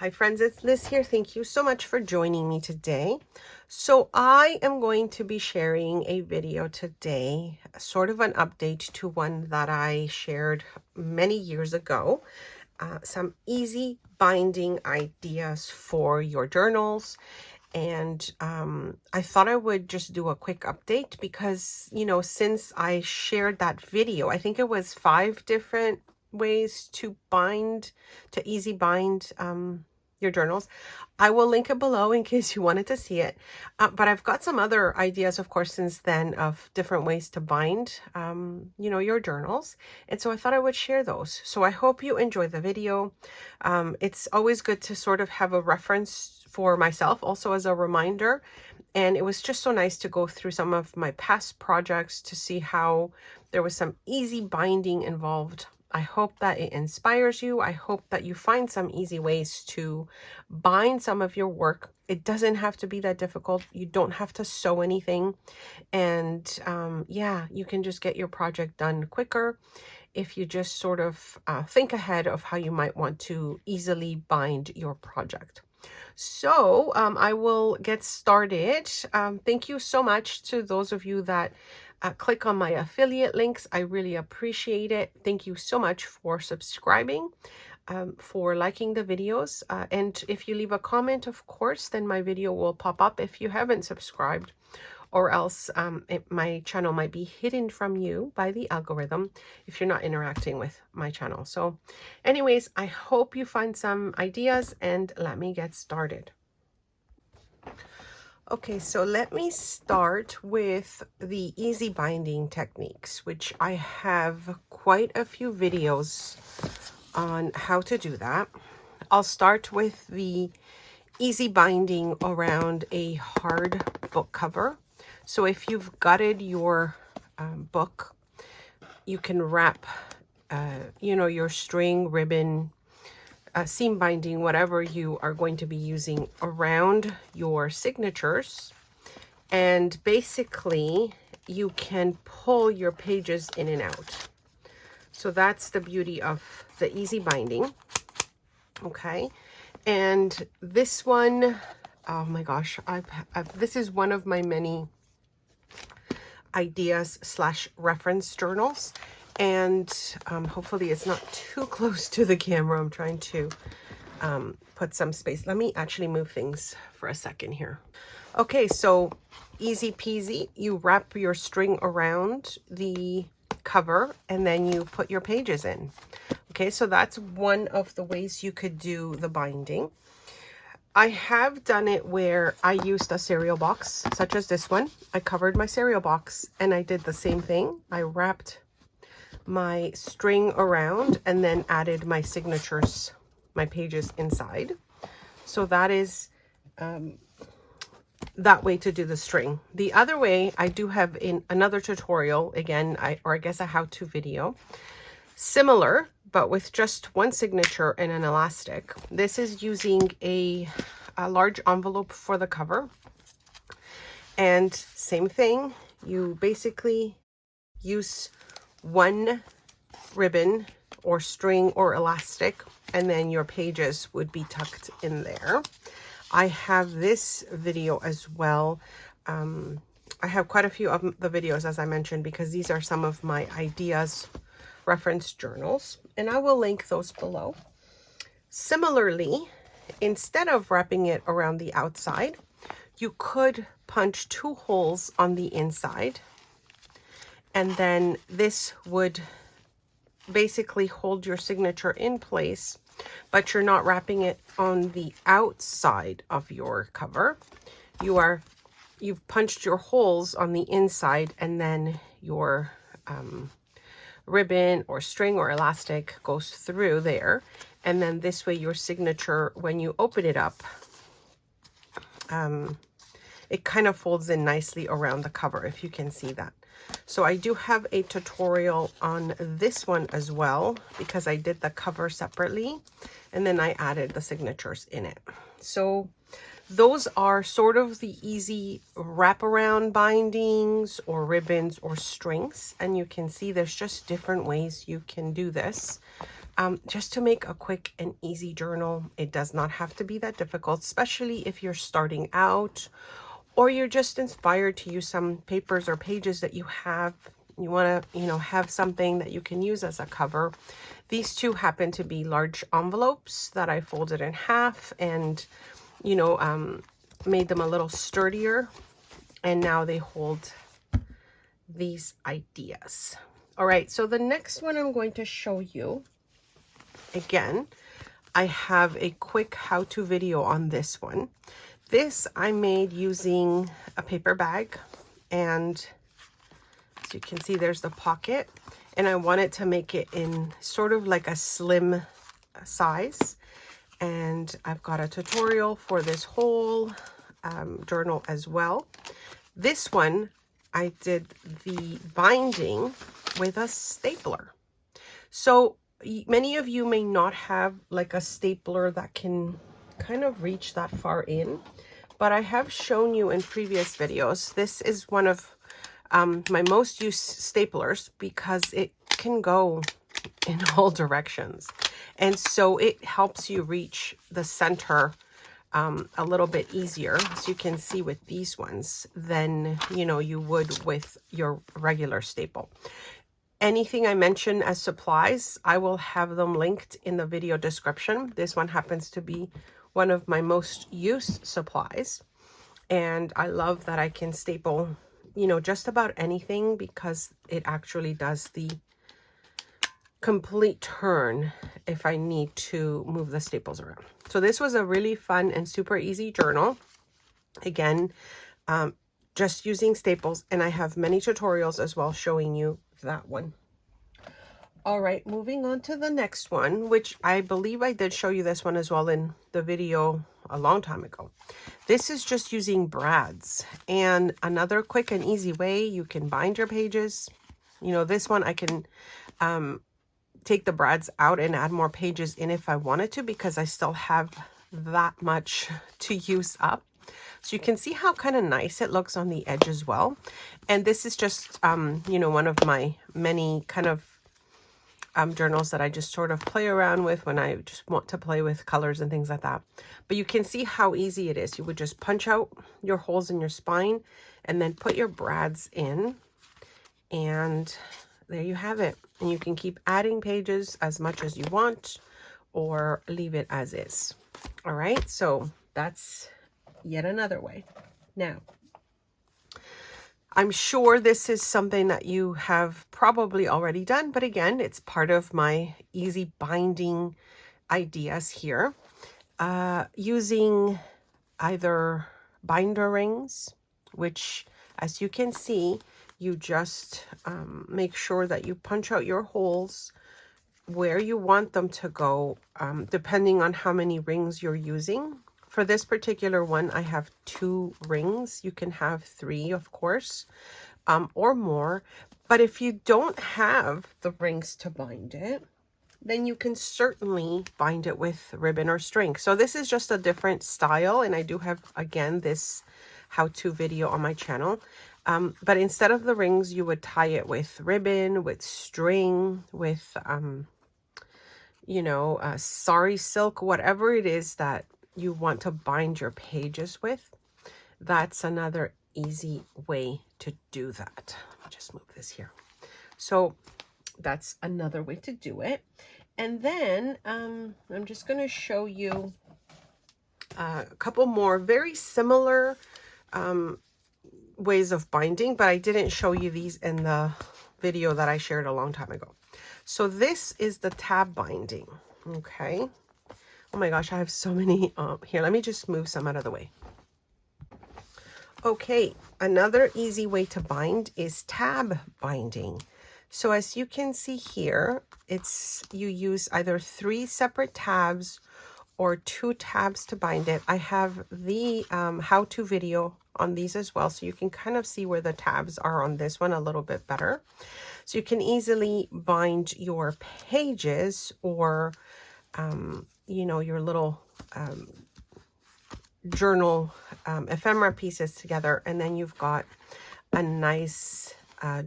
Hi friends, it's Liz here. Thank you so much for joining me today. So I am going to be sharing a video today, sort of an update to one that I shared many years ago. Some easy binding ideas for your journals. And I thought I would just do a quick update because, since I shared that video, I think it was 5 different ways to easy bind your journals. I will link it below in case you wanted to see it. But I've got some other ideas, of course, since then of different ways to bind, your journals. And so I thought I would share those. So I hope you enjoy the video. It's always good to sort of have a reference for myself, also as a reminder. And it was just so nice to go through some of my past projects to see how there was some easy binding involved. I hope that it inspires you. I hope that you find some easy ways to bind some of your work. It doesn't have to be that difficult. You don't have to sew anything. And you can just get your project done quicker if you just sort of think ahead of how you might want to easily bind your project. So I will get started. Thank you so much to those of you that click on my affiliate links. I really appreciate it. Thank you so much for subscribing, for liking the videos. And if you leave a comment, of course, then my video will pop up if you haven't subscribed, or else my channel might be hidden from you by the algorithm if you're not interacting with my channel. So anyways, I hope you find some ideas and let me get started. Okay, so let me start with the easy binding techniques, which I have quite a few videos on how to do that. I'll start with the easy binding around a hard book cover. So if you've gutted your book, you can wrap, your string, ribbon, seam binding, whatever you are going to be using around your signatures. And basically, you can pull your pages in and out. So that's the beauty of the easy binding. Okay. And this one, oh my gosh, this is one of my many ideas / reference journals. And hopefully it's not too close to the camera. I'm trying to put some space. Let me actually move things for a second here. Okay, so easy peasy. You wrap your string around the cover and then you put your pages in. Okay, so that's one of the ways you could do the binding. I have done it where I used a cereal box, such as this one. I covered my cereal box and I did the same thing. I wrapped my string around and then added my signatures, my pages inside. So that is that way to do the string. The other way, I do have in another tutorial, again, I guess a how-to video, similar, but with just one signature and an elastic. This is using a large envelope for the cover. And same thing, you basically use one ribbon or string or elastic, and then your pages would be tucked in there. I have this video as well. I have quite a few of the videos, as I mentioned, because these are some of my ideas reference journals, and I will link those below. Similarly, instead of wrapping it around the outside, you could punch 2 holes on the inside, and then this would basically hold your signature in place, but you're not wrapping it on the outside of your cover. You've punched your holes on the inside, and then your ribbon or string or elastic goes through there. And then this way your signature, when you open it up, it kind of folds in nicely around the cover, if you can see that. So I do have a tutorial on this one as well, because I did the cover separately and then I added the signatures in it. So those are sort of the easy wraparound bindings or ribbons or strings. And you can see there's just different ways you can do this just to make a quick and easy journal. It does not have to be that difficult, especially if you're starting out or you're just inspired to use some papers or pages that you have. You want to, have something that you can use as a cover. These two happen to be large envelopes that I folded in half and, made them a little sturdier. And now they hold these ideas. All right, so the next one I'm going to show you, again, I have a quick how-to video on this one. This I made using a paper bag, and as you can see, there's the pocket, and I wanted to make it in sort of like a slim size. And I've got a tutorial for this whole journal as well. This one, I did the binding with a stapler. So many of you may not have like a stapler that can kind of reach that far in, but I have shown you in previous videos. This is one of my most used staplers because it can go in all directions. And so it helps you reach the center a little bit easier, as you can see with these ones, than you would with your regular staple. Anything I mention as supplies, I will have them linked in the video description. This one happens to be one of my most used supplies, and I love that I can staple just about anything because it actually does the complete turn if I need to move the staples around. So this was a really fun and super easy journal. Again, just using staples, and I have many tutorials as well showing you that one. All right, moving on to the next one, which I believe I did show you this one as well in the video a long time ago. This is just using brads, and another quick and easy way you can bind your pages. This one I can take the brads out and add more pages in if I wanted to, because I still have that much to use up. So you can see how kind of nice it looks on the edge as well. And this is just, one of my many kind of journals that I just sort of play around with when I just want to play with colors and things like that. But you can see how easy it is. You would just punch out your holes in your spine and then put your brads in, and there you have it. And you can keep adding pages as much as you want or leave it as is. All right, so that's yet another way. Now, I'm sure this is something that you have probably already done, but again, it's part of my easy binding ideas here. Using either binder rings, which, as you can see, you just make sure that you punch out your holes where you want them to go, depending on how many rings you're using. For this particular one, I have 2 rings. You can have 3, of course, or more. But if you don't have the rings to bind it, then you can certainly bind it with ribbon or string. So this is just a different style, and I do have, again, this how-to video on my channel. But instead of the rings, you would tie it with ribbon, with string, with, sari silk, whatever it is that you want to bind your pages with. That's another easy way to do that. Let me just move this here. So that's another way to do it. And then I'm just going to show you a couple more very similar ways of binding, but I didn't show you these in the video that I shared a long time ago. So this is the tab binding. Okay. Oh my gosh, I have so many. Here, let me just move some out of the way. Okay, another easy way to bind is tab binding. So as you can see here, you use either 3 separate tabs or 2 tabs to bind it. I have the how-to video on these as well, so you can kind of see where the tabs are on this one a little bit better. So you can easily bind your pages or your little journal ephemera pieces together, and then you've got a nice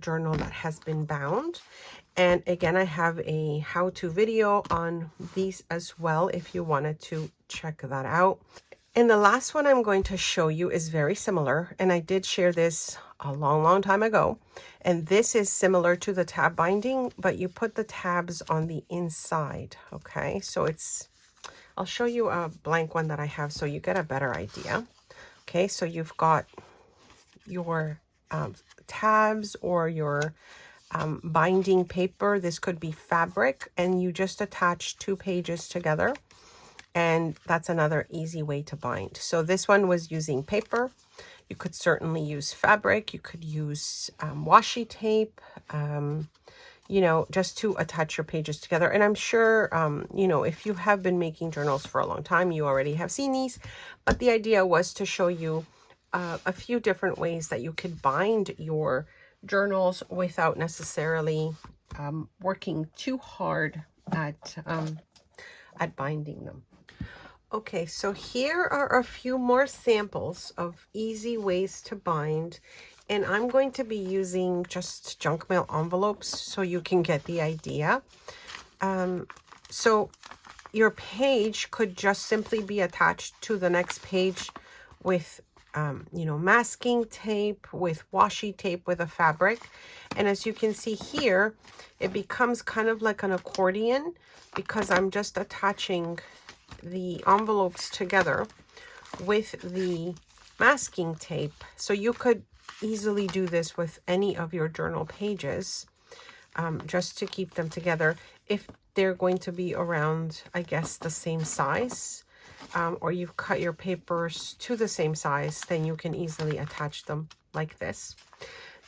journal that has been bound. And again, I have a how-to video on these as well if you wanted to check that out. And the last one I'm going to show you is very similar, and I did share this a long time ago. And this is similar to the tab binding, but you put the tabs on the inside, okay? So I'll show you a blank one that I have so you get a better idea. Okay, so you've got your tabs or your binding paper. This could be fabric, and you just attach 2 pages together, and that's another easy way to bind. So this one was using paper. You could certainly use fabric. You could use washi tape, you know, just to attach your pages together. And I'm sure, you know, if you have been making journals for a long time, you already have seen these, but the idea was to show you a few different ways that you could bind your journals without necessarily working too hard at binding them. Okay, so here are a few more samples of easy ways to bind, and I'm going to be using just junk mail envelopes so you can get the idea. So your page could just simply be attached to the next page with you know, masking tape, with washi tape, with a fabric. And as you can see here, it becomes kind of like an accordion because I'm just attaching the envelopes together with the masking tape. So you could easily do this with any of your journal pages, just to keep them together. If they're going to be around, I guess, the same size, or you've cut your papers to the same size, then you can easily attach them like this.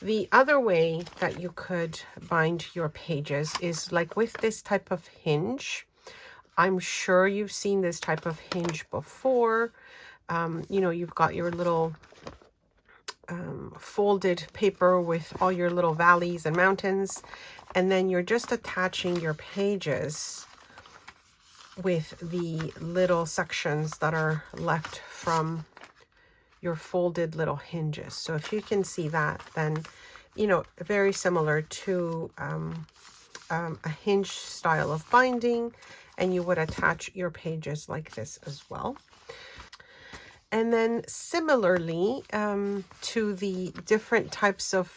The other way that you could bind your pages is like with this type of hinge. I'm sure you've seen this type of hinge before. You know, you've got your little folded paper with all your little valleys and mountains, and then you're just attaching your pages with the little sections that are left from your folded little hinges. So if you can see that, then, you know, very similar to a hinge style of binding, and you would attach your pages like this as well. And then similarly to the different types of,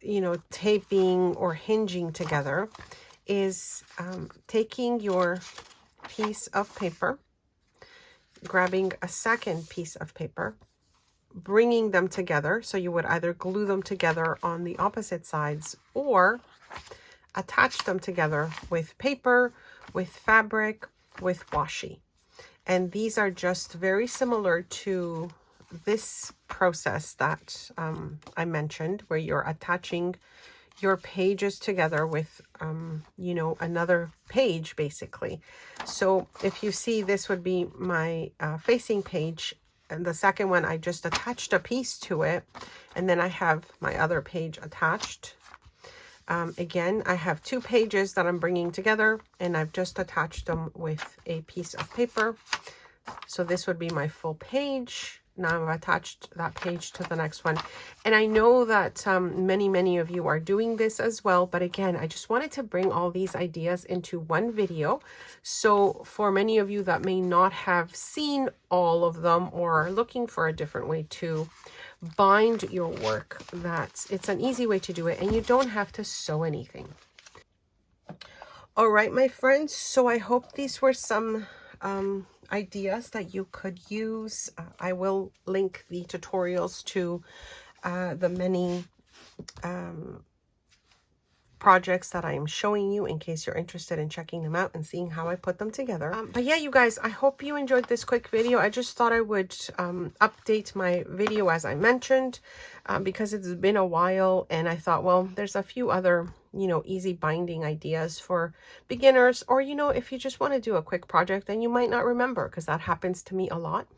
you know, taping or hinging together is taking your piece of paper, grabbing a second piece of paper, bringing them together. So you would either glue them together on the opposite sides or attach them together with paper, with fabric, with washi. And these are just very similar to this process that I mentioned, where you're attaching your pages together with, you know, another page basically. So if you see, this would be my facing page, and the second one, I just attached a piece to it, and then I have my other page attached. Again, I have 2 pages that I'm bringing together, and I've just attached them with a piece of paper. So this would be my full page. Now I've attached that page to the next one. And I know that many of you are doing this as well. But again, I just wanted to bring all these ideas into one video. So for many of you that may not have seen all of them or are looking for a different way to bind your work, that it's an easy way to do it, and you don't have to sew anything. All right, my friends, so I hope these were some ideas that you could use. I will link the tutorials to the many projects that I am showing you in case you're interested in checking them out and seeing how I put them together. But yeah, you guys, I hope you enjoyed this quick video. I just thought I would update my video as I mentioned, because it's been a while, and I thought, well, there's a few other, you know, easy binding ideas for beginners, or, you know, if you just want to do a quick project and you might not remember, because that happens to me a lot.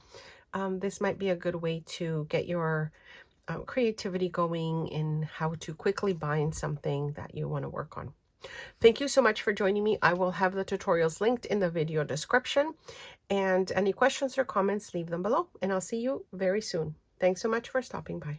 This might be a good way to get your creativity going in how to quickly bind something that you want to work on. Thank you so much for joining me. I will have the tutorials linked in the video description, and any questions or comments, leave them below, and I'll see you very soon. Thanks so much for stopping by.